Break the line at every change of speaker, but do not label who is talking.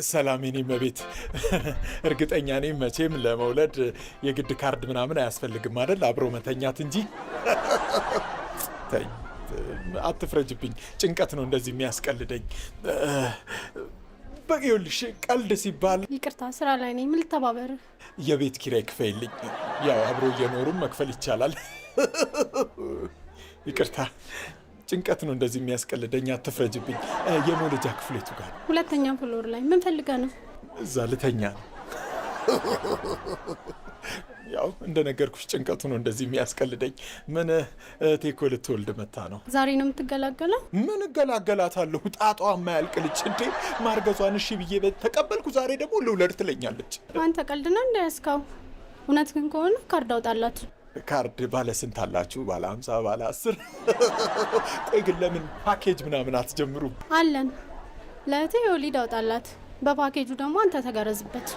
ሰላም የኔ መቤት፣ እርግጠኛ ነኝ መቼም ለመውለድ የግድ ካርድ ምናምን አያስፈልግም አይደል? አብሮ መተኛት እንጂ። ተይ አትፍረጅብኝ፣ ጭንቀት ነው እንደዚህ የሚያስቀልደኝ። በቃ ይኸውልሽ ቀልድ ሲባል።
ይቅርታ ስራ ላይ ነኝ፣ ምን ልተባበር?
የቤት ኪራይ ክፈይልኝ። ያው አብሮ እየኖሩም መክፈል ይቻላል። ይቅርታ ጭንቀት ነው እንደዚህ የሚያስቀልደኝ፣ አትፍረጅብኝ። የመውለጃ ክፍሌቱ ጋር
ሁለተኛ ፍሎር ላይ። ምን ፈልገህ ነው?
እዛ ልተኛ ነው። ያው እንደነገርኩሽ ጭንቀቱ ነው እንደዚህ የሚያስቀልደኝ። ምን እህቴ እኮ ልትወልድ መታ ነው።
ዛሬ ነው የምትገላገለው?
ምን እገላገላታለሁ? ጣጧ የማያልቅ ልጅ እንዴ! ማርገዟን እሺ ብዬ ተቀበልኩ። ዛሬ ደግሞ ልውለድ ትለኛለች።
አንተ ቀልድ ነው እንዳያስካው። እውነት ግን ከሆነ ካርድ አውጣላት።
ካርድ ባለ ስንት አላችሁ? ባለ 50፣ ባለ 10? ቆይ ግን ለምን ፓኬጅ ምናምን አትጀምሩም?
አለን። ለእህቴ የወሊድ አውጣላት፣ በፓኬጁ ደግሞ አንተ ተገረዝበት።